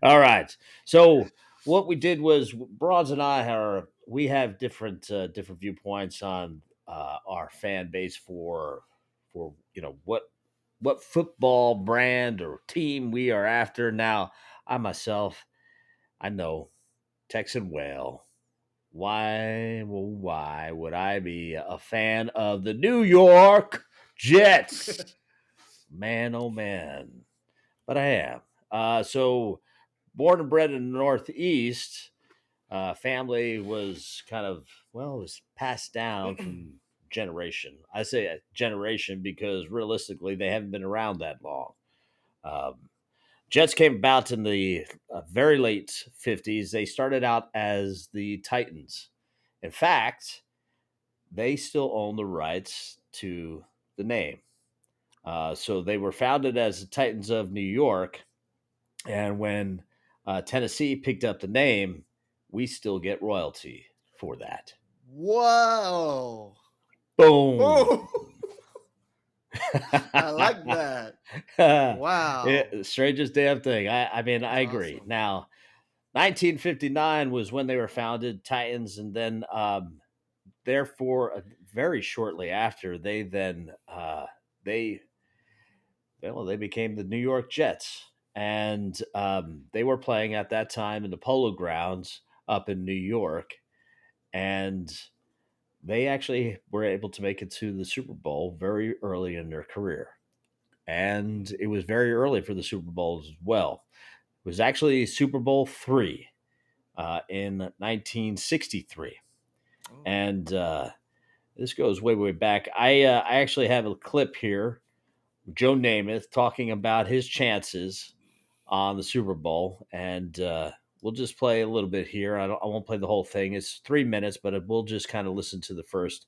All right. So what we did was Bronze and I we have different viewpoints on our fan base for what football brand or team we are after. Now, I myself, I know Texan Whale. Why would I be a fan of the New York Jets? Man, oh man. But I am. So born and bred in the Northeast, family was kind of, well, it was passed down from generation. I say a generation because realistically, they haven't been around that long. Um, Jets came about in the very late 50s. They started out as the Titans. In fact, they still own the rights to the name. So they were founded as the Titans of New York. And when Tennessee picked up the name, we still get royalty for that. Whoa. Boom. Oh, I like that. Wow. Strangest damn thing. I mean, I That's agree. awesome. Now, 1959 was when they were founded, Titans, and then therefore, very shortly after, they they became the New York Jets, and they were playing at that time in the Polo Grounds up in New York, and they actually were able to make it to the Super Bowl very early in their career, and it was very early for the Super Bowl as well. It was actually Super Bowl three in 1963, Oh. and this goes way back. I actually have a clip here. Joe Namath talking about his chances on the Super Bowl, and we'll just play a little bit here. I won't play the whole thing. It's 3 minutes, but we'll just kind of listen to the first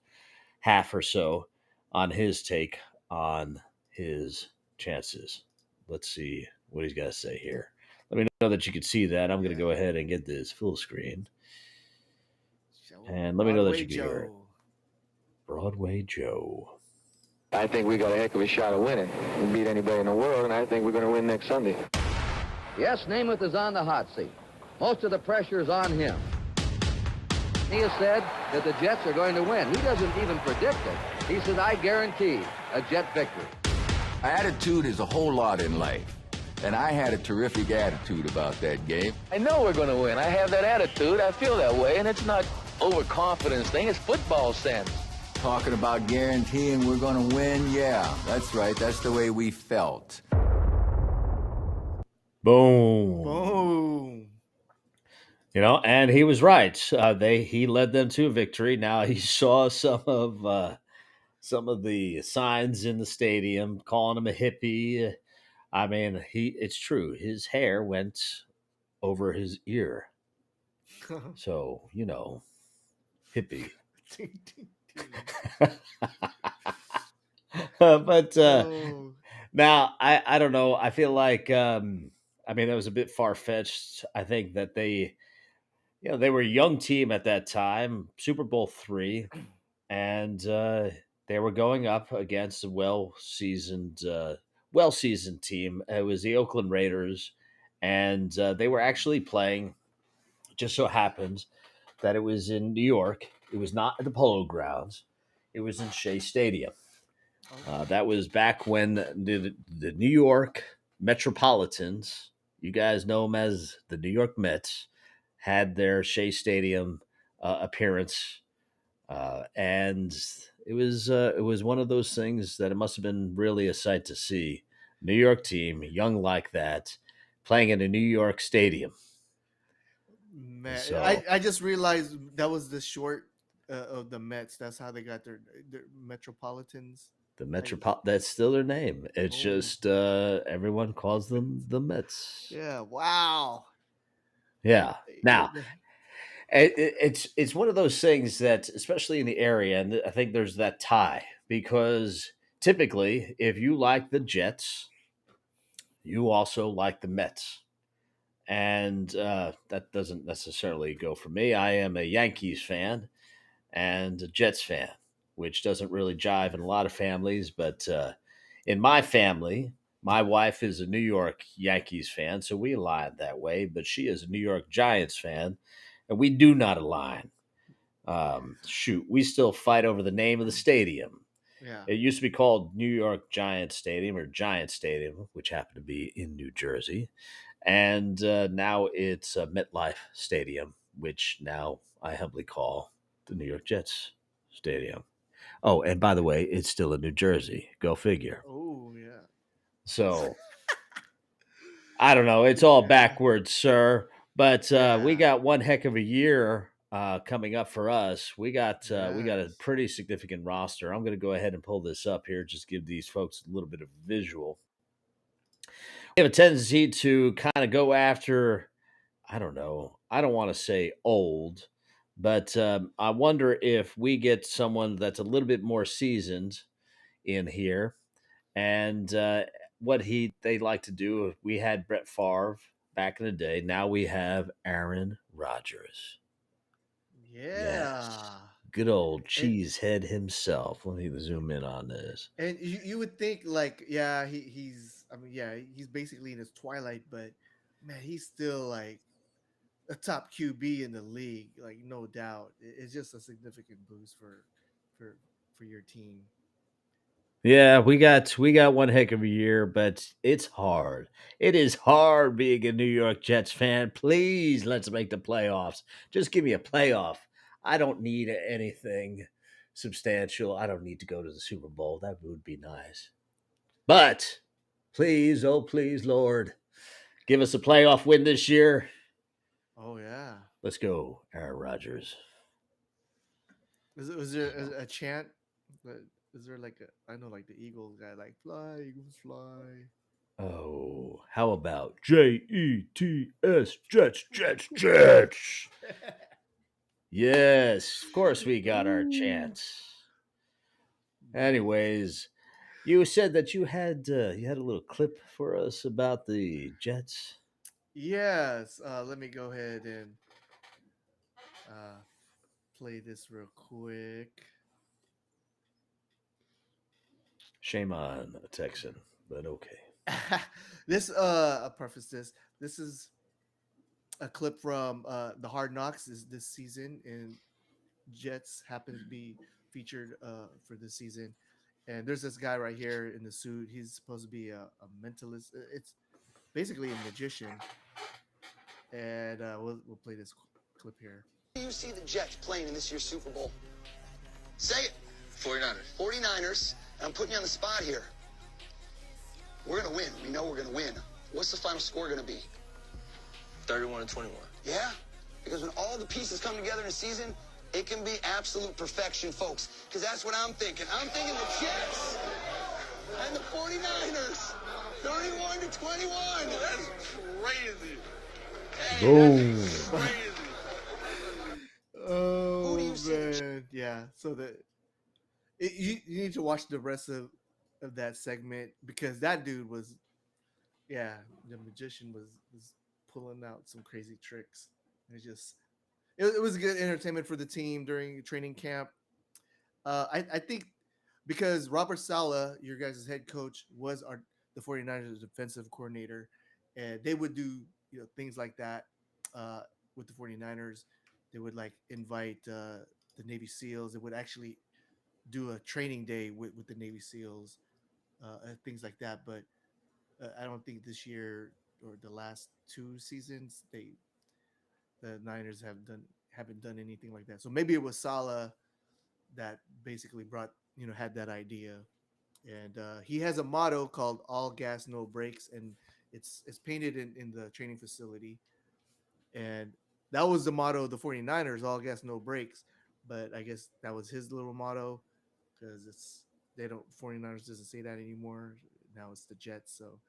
half or so on his take on his chances. Let's see what he's got to say here. Let me know that you can see that. I'm going to Yeah. go ahead and get this full screen, Joe, and let me know that Broadway you can hear it. Joe. Broadway Joe. I think we got a heck of a shot of winning. We beat anybody in the world, and I think we're going to win next Sunday. Yes, Namath is on the hot seat. Most of the pressure is on him. He has said that the Jets are going to win. He doesn't even predict it. He says, I guarantee a Jet victory. Attitude is a whole lot in life. And I had a terrific attitude about that game. I know we're going to win. I have that attitude. I feel that way, and it's not overconfidence thing. It's football sense. Talking about guaranteeing we're going to win, yeah, that's right. That's the way we felt. Boom. Boom. And he was right. He led them to a victory. Now he saw some of the signs in the stadium calling him a hippie. I mean, it's true. His hair went over his ear. So, hippie. Ding, ding, ding. But Oh. now I don't know. I feel like I mean that was a bit far fetched. I think that they were a young team at that time, Super Bowl three, and they were going up against a well seasoned team. It was the Oakland Raiders, and they were actually playing. Just so happens that it was in New York. It was not at the Polo Grounds. It was in Shea Stadium. Okay. That was back when the New York Metropolitans, you guys know them as the New York Mets, had their Shea Stadium appearance, and it was one of those things that it must have been really a sight to see. New York team, young like that, playing in a New York stadium. Man, I, So I just realized that was the short of the Mets. That's how they got their Metropolitans. the I just, that's still their name. It's oh, just everyone calls them the Mets. yeah. Wow. Yeah. Yeah, Now it's one of those things that, especially in the area, and I think there's that tie because typically, if you like the Jets, you also like the Mets, and that doesn't necessarily go for me. I am a Yankees fan and a Jets fan, which doesn't really jive in a lot of families, but in my family. My wife is a New York Yankees fan, so we align that way, but she is a New York Giants fan, and we do not align. Shoot, we still fight over the name of the stadium. Yeah. It used to be called New York Giants Stadium or Giant Stadium, which happened to be in New Jersey. And now it's MetLife Stadium, which now I humbly call the New York Jets Stadium. Oh, and by the way, it's still in New Jersey. Go figure. Oh yeah. So I don't know. It's all Yeah. backwards, sir. But we Yeah. got one heck of a year coming up for us. We got a Yes. pretty significant roster. I'm going to go ahead and pull this up here, just give these folks a little bit of visual. We have a tendency to kind of go after. I don't know. I don't want to say old, but I wonder if we get someone that's a little bit more seasoned in here and what they like to do. We had Brett Favre back in the day. Now we have Aaron Rodgers. Yeah. Yes, good old And cheesehead himself. Let me zoom in on this. you would think like yeah he's I mean yeah he's basically in his twilight, but man he's still like a top QB in the league, like no doubt. It's just a significant boost for for your team. Yeah, we got one heck of a year, but it's hard. It is hard being a New York Jets fan. Please, let's make the playoffs. Just give me a playoff. I don't need anything substantial. I don't need to go to the Super Bowl. That would be nice. But please, oh please, Lord, give us a playoff win this year. Oh yeah. Let's go, Aaron Rodgers. Was there a chant? But is there like a I know like the Eagles guy like fly Eagles fly. Oh, how about Jets, Jets, Jets, Jets? Yes, of course we got our Ooh. chance. But Anyways, you said that you had a little clip for us about the Jets. yes, let me go ahead and uh, play this real quick. Shame on a Texan, but okay. This I'll preface this. This is a clip from the Hard Knocks is this season, and Jets happen to be featured for this season. And there's this guy right here in the suit. He's supposed to be a mentalist. It's basically a magician, and we'll play this clip here. Do you see the Jets playing in this year's Super Bowl? Say it. 49ers. 49ers. And I'm putting you on the spot here. We're going to win. We know we're going to win. What's the final score going to be? 31-21. Yeah? Because when all the pieces come together in a season, it can be absolute perfection, folks. Because that's what I'm thinking. I'm thinking the Jets and the 49ers. 31-21. That's crazy. Hey, Boom. that's crazy. Oh do you see the man, yeah. So you need to watch the rest of that segment because that dude was yeah the magician was pulling out some crazy tricks. It was good entertainment for the team during training camp. I think because Robert Sala, your guys' head coach, was the 49ers defensive coordinator, and they would do things like that with the 49ers. They would like invite the Navy SEALs. They would actually do a training day with the Navy SEALs, things like that. But I don't think this year or the last two seasons the Niners haven't done anything like that. So maybe it was Salah that basically had that idea, and he has a motto called "All gas, no brakes," and it's painted in the training facility, and that was the motto of the 49ers: "All gas, no brakes." But I guess that was his little motto because it's they don't 49ers doesn't say that anymore. Now it's the Jets. So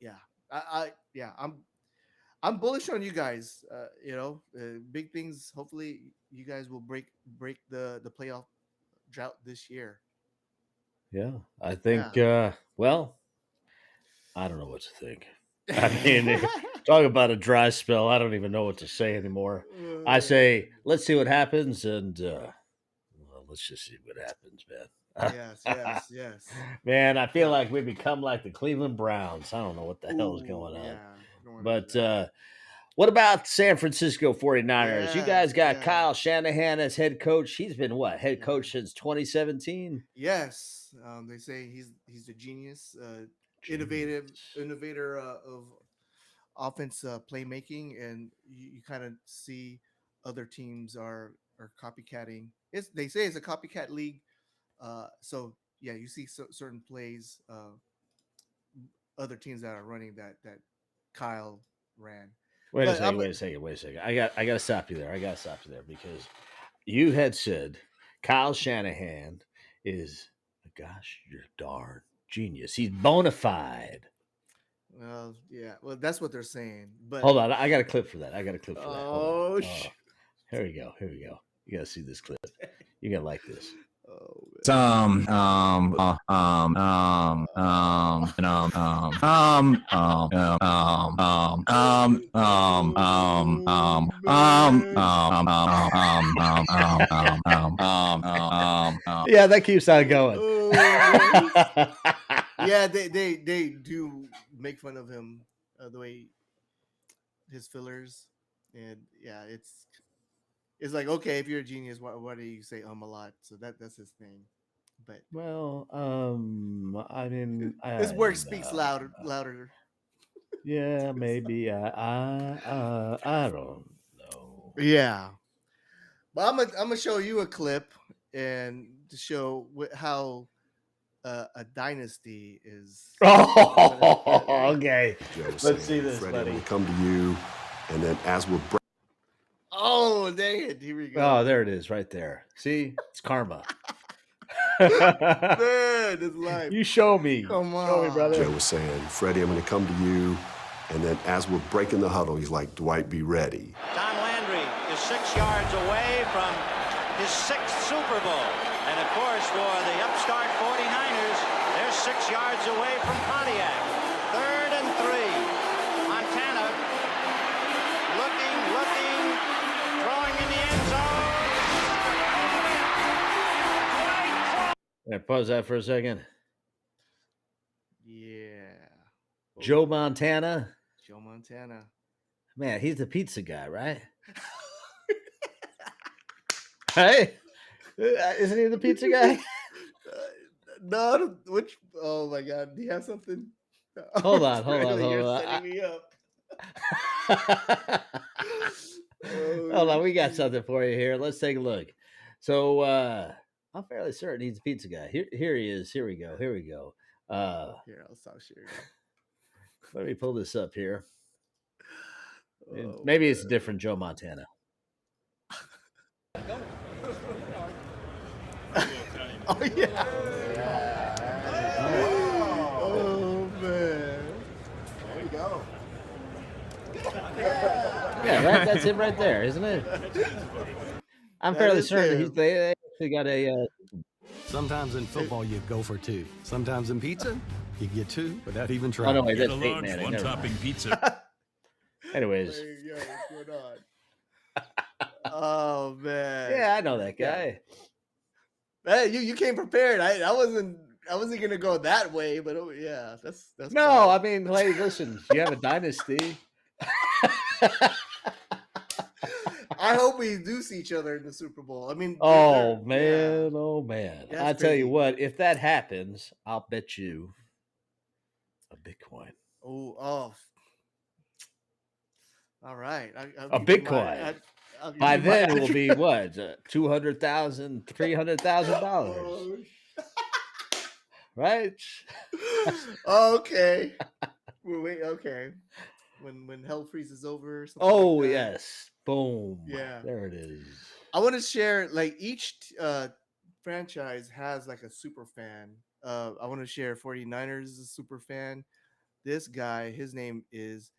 yeah, yeah, I'm bullish on you guys. Big things. Hopefully, you guys will break the playoff drought this year. Yeah, I Yeah. think. Well, I don't know what to think. I mean, talk about a dry spell. I don't even know what to say anymore. I say, let's see what happens, and Let's just see what happens, man. Yes. Man, I feel Yeah. like we become like the Cleveland Browns. I don't know what the hell is Ooh, going on. yeah. Don't wanna do But that. what about San Francisco 49ers? You guys got Yeah. Kyle Shanahan as head coach. He's been what? Head Yeah. coach since 2017? Yes. They say he's a genius, innovator of offense playmaking, and you kind of see other teams are copycatting. They say it's a copycat league. So yeah, you see certain plays, other teams that are running that Kyle ran. Wait a But second, I'm wait a second, wait a second. I gotta stop you there. I gotta stop you there because you had said Kyle Shanahan is gosh, you're darn genius. He's bona fide. well, yeah, well that's what they're saying. But Hold on, I got a clip for that. I got a clip for that. Hold on. oh, Here we go. Here we go. You gotta see this clip. You're gonna like this. oh Yeah, that keeps on going. man. Yeah, they do make fun of him, the way his fillers, and yeah, it's like, okay, if you're a genius, why do you say a lot? So that's his thing. But Well, I mean, his work speaks louder. yeah, maybe. I don't know. Yeah, but I'm gonna show you a clip and to show how a dynasty is. Oh, okay. Joe was Let's see saying, this, Freddie, I'm buddy. gonna come to you, and then as we're Oh, dang it! Here we go. Oh, there it is, right there. See, it's karma. Man, it's life. You show me. Come Show me, on. brother. Joe was saying, Freddie, I'm gonna come to you, and then as we're breaking the huddle, he's like, Dwight, be ready. Tom Landry is 6 yards away from his 6th Super Bowl. And of course, for the upstart 49ers, they're 6 yards away from Pontiac. 3rd and 3. Montana looking, throwing in the end zone. Yeah, pause that for a second. Yeah. Joe Montana. Joe Montana. Man, he's the pizza guy, right? Hey, isn't he the pizza guy? No, which? Oh my God! Do you have something? Hold on. You're setting me up. Hold on, we got something for you here. Let's take a look. So I'm fairly certain he's a pizza guy. Here he is. Here we go. Here, I'll stop sharing. let me pull this up here. Oh, Maybe it's a different Joe Montana. Oh yeah. Oh man. There you go. Yeah, right. That's him right there, isn't it? I'm That fairly is certain him. they actually got a. Sometimes in football, you go for 2. Sometimes in pizza, you get 2 without even Oh trying. no, wait, Get that's a Peyton large Manning. one-topping pizza. Anyways, There you go. What's going on? Oh man. yeah, I know that guy. Hey, you came prepared. I wasn't gonna go that way, but yeah, that's No, fine. I mean, hey, listen, you have a dynasty. I hope we do see each other in the Super Bowl. I mean, Oh they're- man, oh man! That's I tell you crazy. what, if that happens, I'll bet you a Bitcoin. Oh. All right. A Bitcoin. By then, it will be what $200,000, $300,000, right? Okay. Wait. Okay. When hell freezes over. Or something Oh like that. yes, boom. Yeah. There it is. I want to share, like, each franchise has like a super fan. I want to share 49ers is a super fan. This guy, his name is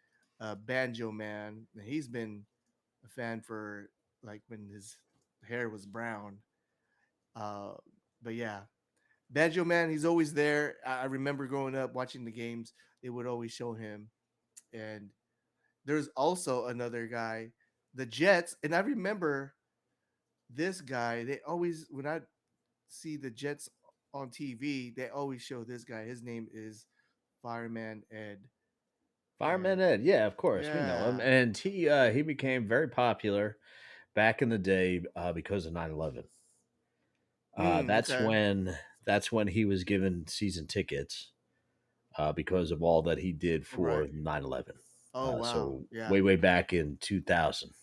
Banjo Man. He's been a fan for like when his hair was brown. Uh, but yeah, Banjo Man, he's always there. I remember growing up watching the games, they would always show him. And there's also another guy, the Jets, and I remember this guy. They always, when I see the Jets on TV, they always show this guy. His name is Fireman Ed. Fireman And Ed, yeah, of course, we know him, yeah. and he became very popular back in the day because of 9/11. That's Okay. when he was given season tickets because of all that he did for Right. 9/11. Oh wow. So Yeah. way back in 2000,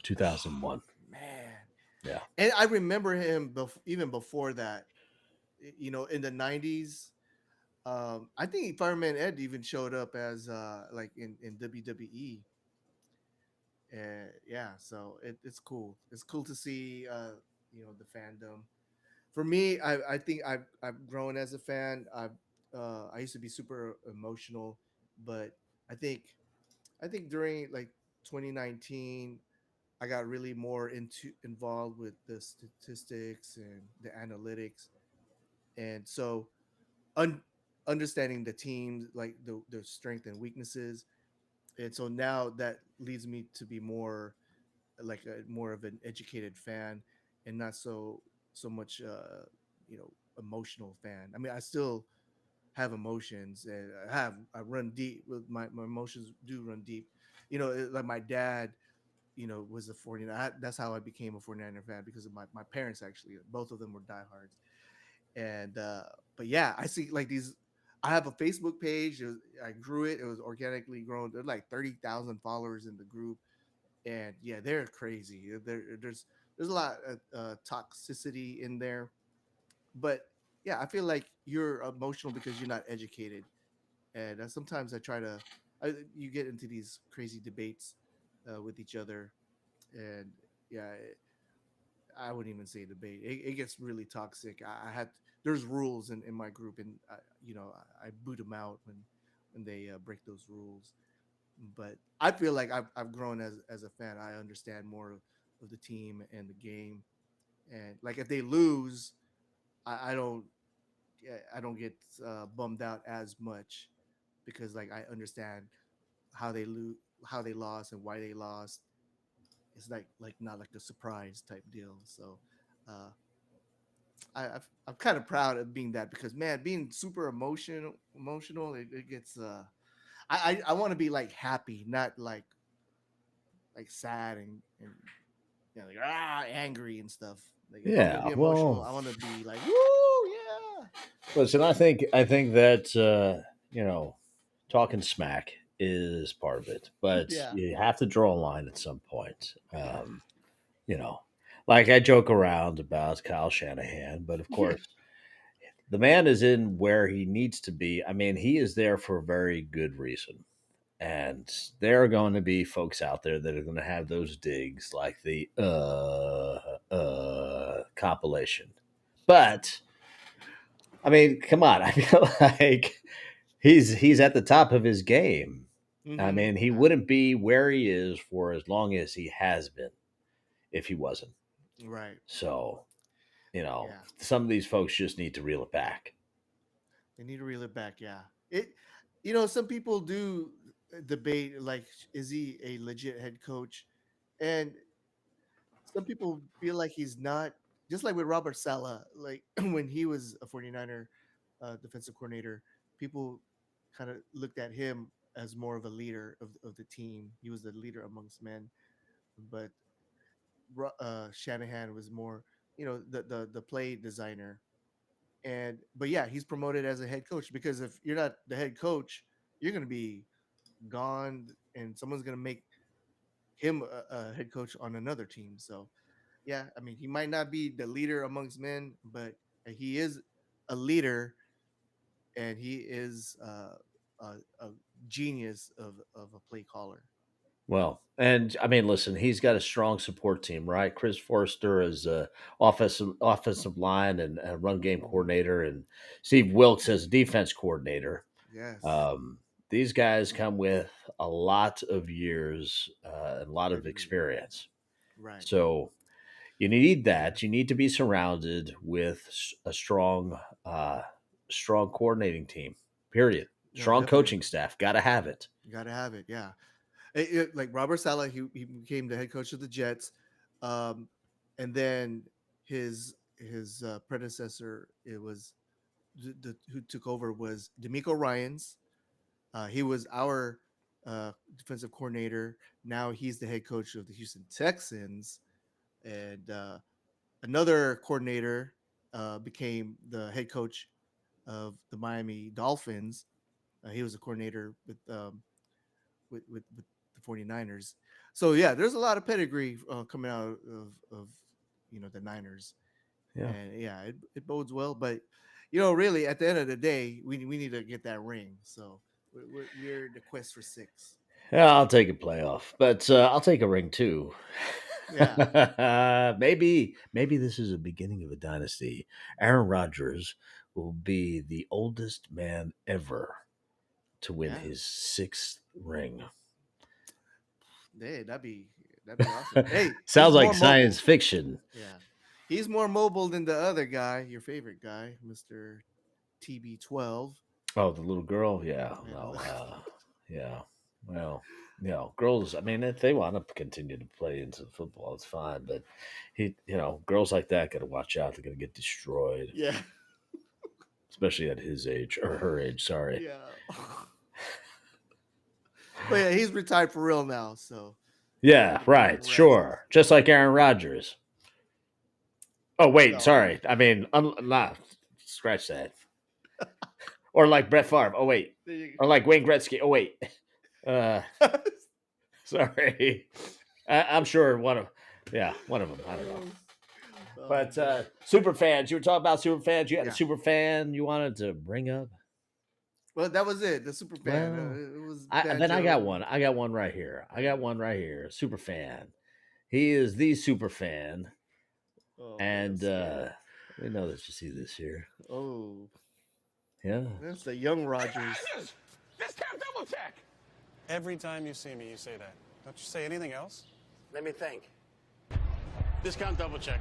2001. Man. Yeah. And I remember him even before that. In the '90s. I think Fireman Ed even showed up as like in WWE. And yeah, so it's cool. It's cool to see the fandom. For me, I think I've grown as a fan. I used to be super emotional, but I think I think during like 2019, I got really more into involved with the statistics and the analytics, and so un- understanding the teams, like the strength and weaknesses, and so now that leads me to be more like more of an educated fan, and not so much emotional fan. I mean, I still have emotions, and I run deep with my emotions do run deep. Like my dad, was a 49. That's how I became a 49er fan, because of my parents. Actually, both of them were diehards. And but yeah, I see like these. I have a Facebook page. I grew it. It was organically grown. There's like 30,000 followers in the group, and yeah, they're crazy. There's a lot of toxicity in there, but yeah, I feel like you're emotional because you're not educated, and sometimes you get into these crazy debates with each other, and yeah, I wouldn't even say debate. It gets really toxic. I had There's rules in my group, and I boot them out when they break those rules. But I feel like I've grown as a fan. I understand more of the team and the game, and like if they lose, I don't I don't get bummed out as much, because like I understand how they lose, how they lost, and why they lost. It's like not like a surprise type deal. So uh, I'm kind of proud of being that, because man, being super emotional, it gets I want to be like happy, not like sad and like angry and stuff. Like if I'm gonna Yeah. be emotional, Well, I want to be like woo yeah. listen, I think that talking smack is part of it, but Yeah. you have to draw a line at some point. Yeah. You know, like I joke around about Kyle Shanahan, but of course, the man is in where he needs to be. I mean, he is there for a very good reason. And there are going to be folks out there that are going to have those digs like the compilation. But I mean, come on. I feel like he's at the top of his game. I mean, he Yeah. wouldn't be where he is for as long as he has been if he wasn't. Right. So, Yeah. some of these folks just need to reel it back. They need to reel it back. Yeah. Some people do debate like, is he a legit head coach? And some people feel like he's not. Just like with Robert Sala, like when he was a 49er defensive coordinator, people kind of looked at him as more of a leader of the team. He was the leader amongst men, but Shanahan was more, the play designer. And but yeah, he's promoted as a head coach, because if you're not the head coach, you're gonna be gone, and someone's gonna make him a head coach on another team. So yeah, I mean, he might not be the leader amongst men, but he is a leader, and he is a genius of a play caller. Well, and I mean, listen, he's got a strong support team, right? Chris Forster is a offensive line and run game Mhm. coordinator, and Steve Wilkes as a defense coordinator. Yes, Um, these guys come with a lot of years and a lot they of do. experience. Right. So you need that. You need to be surrounded with a strong coordinating team. Period. No, Strong definitely. coaching staff. Got to have it. You gotta have it. Yeah. Like Robert Sala, he became the head coach of the Jets, um, and then his his predecessor, it was who took over was D'Amico Ryans. He was our defensive coordinator. Now he's the head coach of the Houston Texans, and another coordinator became the head coach of the Miami Dolphins. He was a coordinator with the 49ers. So yeah, there's a lot of pedigree coming out of the Niners, Yeah. and yeah, it bodes well. But really, at the end of the day, we need to get that ring. So we're in the quest for 6. Yeah, I'll take a playoff, but I'll take a ring too. Yeah. maybe this is the beginning of a dynasty. Aaron Rodgers will be the oldest man ever to win Yeah. his 6th ring. Hey, that'd be awesome. Hey, Sounds he's like more science mobile. fiction. Yeah, he's more mobile than the other guy, your favorite guy, Mister TB12. Oh, the little girl? Yeah. Yeah. Well, yeah. Well, girls, I mean, if they want to continue to play into football, it's fine. But girls like that got to watch out. They're going to get destroyed, Yeah. especially at his age or her age. Sorry. Yeah. But yeah, he's retired for real now. So Yeah, right. rest. Sure. Just like Aaron Rodgers. Oh, wait. No. Sorry. I mean, nah, scratch that. Or like Brett Favre. Oh, wait. Or like Wayne Gretzky. Oh, wait. Sorry. I'm sure one of them. I don't know. But super fans, you were talking about super fans. You had a super fan you wanted to bring up? Well, that was it. The super fan. Well, It was I got one. I got one right here. Super fan. He is the super fan. Oh, And we know that you see this here. Oh. Yeah. That's the young Rodgers. Discount double check. Every time you see me, you say that. Don't you say anything else? Let me think. Discount double check.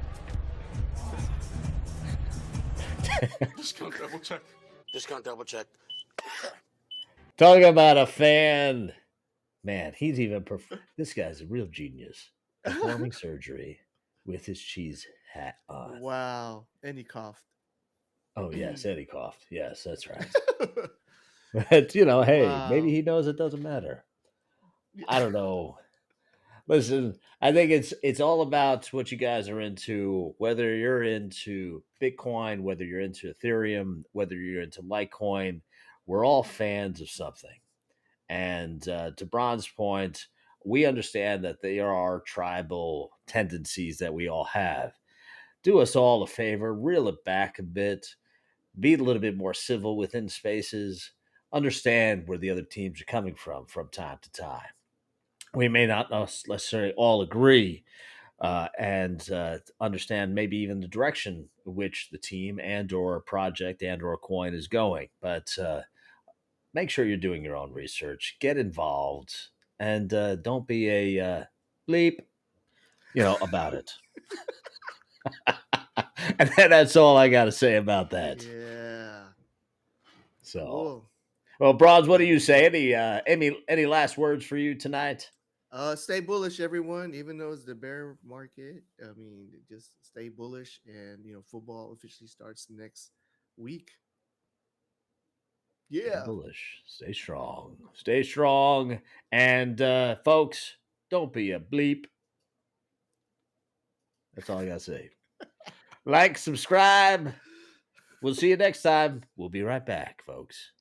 Discount double check. Discount double check. Talking about a fan. Man, he's even this guy's a real genius. Performing surgery with his cheese hat on. Wow. And he coughed. Oh, yes, Eddie coughed. Yes, that's right. But, hey, maybe he knows it doesn't matter. I don't know. Listen, I think it's all about what you guys are into, whether you're into Bitcoin, whether you're into Ethereum, whether you're into Litecoin. We're all fans of something. And to Bron's point, we understand that there are tribal tendencies that we all have. Do us all a favor, reel it back a bit, be a little bit more civil within spaces, understand where the other teams are coming from time to time. We may not necessarily all agree and understand maybe even the direction in which the team and or project and or coin is going, but make sure you're doing your own research, get involved, and don't be a bleep, about it. And that's all I got to say about that. Yeah. So, Cool. well, Bronze, what do you say? Any last words for you tonight? Stay bullish, everyone. Even though it's the bear market, I mean, just stay bullish, and football officially starts next week. Yeah. Stay bullish. Stay strong, and folks, don't be a bleep. That's all I gotta say. Like, subscribe. We'll see you next time. We'll be right back, folks.